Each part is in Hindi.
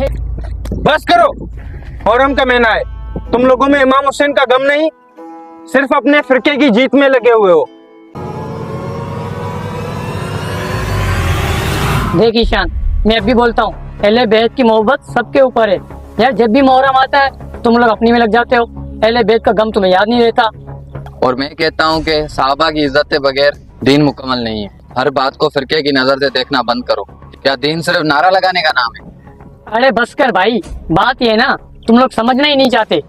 है। बस करो। मुहर्रम का महीना है, तुम लोगों में इमाम हुसैन का गम नहीं, सिर्फ अपने फिरके की जीत में लगे हुए हो। देख ईशान, मैं अभी बोलता हूँ, अहले बैत की मोहब्बत सबके ऊपर है यार। जब भी मुहर्रम आता है तुम लोग अपनी में लग जाते हो, अहले बैत का गम तुम्हें याद नहीं रहता। और मैं कहता हूँ कि साहबा की इज्जत के बगैर दीन मुकम्मल नहीं है। हर बात को फिरके की नजर से देखना बंद करो। क्या दीन सिर्फ नारा लगाने का नाम है? अरे बस कर भाई, बात ये है ना, तुम लोग समझना ही नहीं चाहते।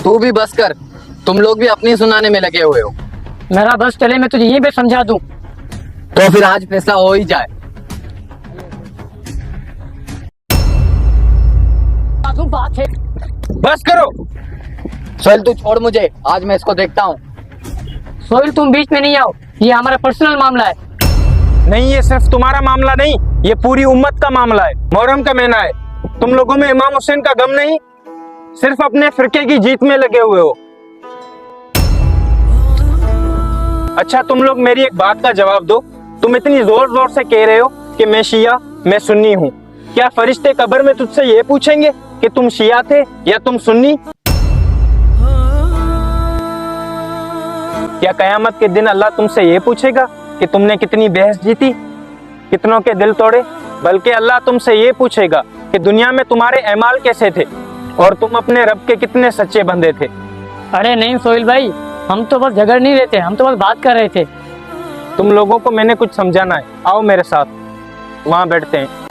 तू भी बस कर, तुम लोग भी अपनी सुनाने में लगे हुए हो। मेरा बस चले, मैं तुझे यहीं पे समझा दूं। तो फिर आज फैसला हो ही जाए। बात है। बस करो। चल तू छोड़ मुझे, आज मैं इसको देखता हूँ। सोहेल तुम बीच में नहीं आओ, ये हमारा पर्सनल मामला है। नहीं, ये सिर्फ तुम्हारा मामला नहीं, ये पूरी उम्मत का मामला है। मुहर्रम का महीना है, तुम लोगों में इमाम हुसैन का गम नहीं, सिर्फ अपने फिरके की जीत में लगे हुए हो। अच्छा, तुम लोग मेरी एक बात का जवाब दो। तुम इतनी जोर जोर से कह रहे हो कि मैं शिया, मैं सुन्नी हूँ। क्या फरिश्ते कब्र में तुझसे ये पूछेंगे कि तुम शिया थे या तुम सुन्नी? क्या कयामत के दिन अल्लाह तुमसे ये पूछेगा कि तुमने कितनी बहस जीती, कितनों के दिल तोड़े? बल्कि अल्लाह तुमसे ये पूछेगा कि दुनिया में तुम्हारे अमाल कैसे थे और तुम अपने रब के कितने सच्चे बंदे थे। अरे नहीं सोहेल भाई, हम तो बस झगड़ नहीं रहे थे, हम तो बस बात कर रहे थे। तुम लोगों को मैंने कुछ समझाना है, आओ मेरे साथ, वहां बैठते हैं।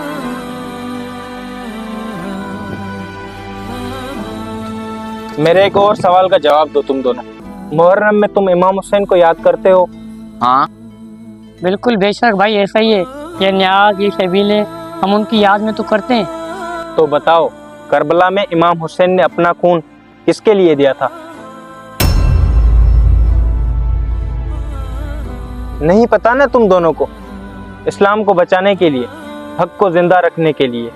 मेरे एक और सवाल का जवाब दो तुम दोनों। मुहर्रम में तुम इमाम हुसैन को याद करते हो? हाँ बिल्कुल बेशक भाई, ऐसा ही है। ये न्याज, ये शबीले, हम उनकी याद में तो करते हैं। तो बताओ, करबला में इमाम हुसैन ने अपना खून किसके लिए दिया था? नहीं पता ना तुम दोनों को? इस्लाम को बचाने के लिए, हक को जिंदा रखने के लिए,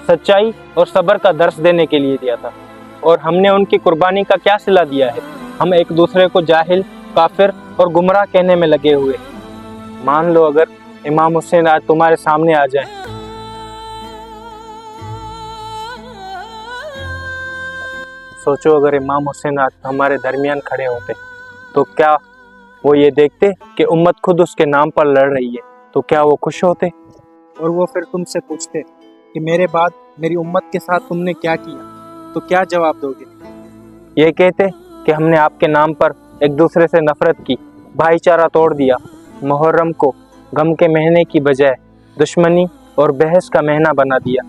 सच्चाई और सब्र का दर्स देने के लिए दिया था। और हमने उनकी कुर्बानी का क्या सिला दिया है? हम एक दूसरे को जाहिल, काफिर और गुमराह कहने में लगे हुए। मान लो अगर इमाम हुसैन आज तुम्हारे सामने आ जाए, सोचो अगर इमाम हुसैन आज हमारे दरमियान खड़े होते, तो क्या वो ये देखते कि उम्मत खुद उसके नाम पर लड़ रही है? तो क्या वो खुश होते? और वो फिर तुमसे पूछते कि मेरे बाद मेरी उम्मत के साथ तुमने क्या किया, तो क्या जवाब दोगे? ये कहते कि हमने आपके नाम पर एक दूसरे से नफरत की, भाईचारा तोड़ दिया, मुहर्रम को गम के महीने की बजाय दुश्मनी और बहस का महीना बना दिया।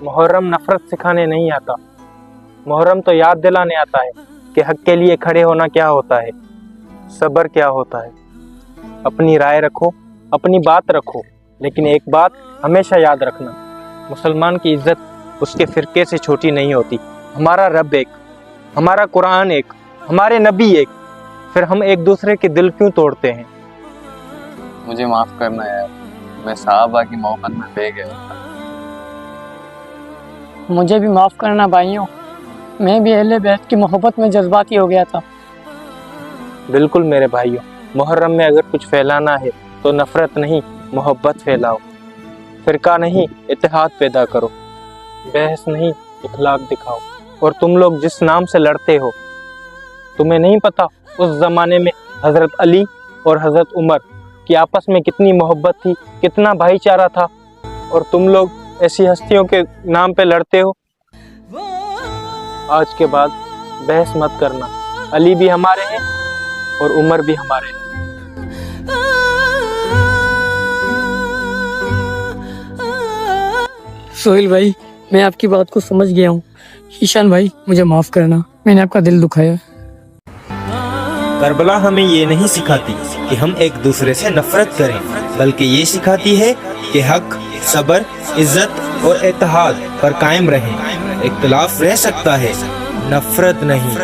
मुहर्रम नफरत सिखाने नहीं आता, मुहर्रम तो याद दिलाने आता है कि हक के लिए खड़े होना क्या होता है, सब्र क्या होता है। अपनी राय रखो, अपनी बात रखो, लेकिन एक बात हमेशा याद रखना, मुसलमान की इज्जत उसके फिरके से छोटी नहीं होती। हमारा रब एक, हमारा कुरान एक, हमारे नबी एक, फिर हम एक दूसरे के दिल क्यों तोड़ते हैं? मुझे माफ करना यार, मैं साहबा की मोहब्बत में बह गया। मुझे भी माफ करना भाइयों, मैं भी अहले बैत की मोहब्बत में जज्बाती हो गया था। बिल्कुल मेरे भाइयों, मुहर्रम में अगर कुछ फैलाना है तो नफरत नहीं, मोहब्बत फैलाओ। फिरका नहीं, इत्तेहाद पैदा करो। बहस नहीं, इखलाक दिखाओ। और तुम लोग जिस नाम से लड़ते हो, तुम्हें नहीं पता उस जमाने में हजरत अली और हजरत उमर की आपस में कितनी मोहब्बत थी, कितना भाईचारा था, और तुम लोग ऐसी हस्तियों के नाम पे लड़ते हो। आज के बाद बहस मत करना, अली भी हमारे हैं और उमर भी हमारे हैं। सोहेल भाई, मैं आपकी बात को समझ गया हूँ। ईशान भाई, मुझे माफ करना, मैंने आपका दिल दुखाया। करबला हमें ये नहीं सिखाती कि हम एक दूसरे से नफरत करें, बल्कि ये सिखाती है कि हक, सब्र, इज्जत और इत्तेहाद पर कायम रहें। इख्तिलाफ रह सकता है, नफरत नहीं।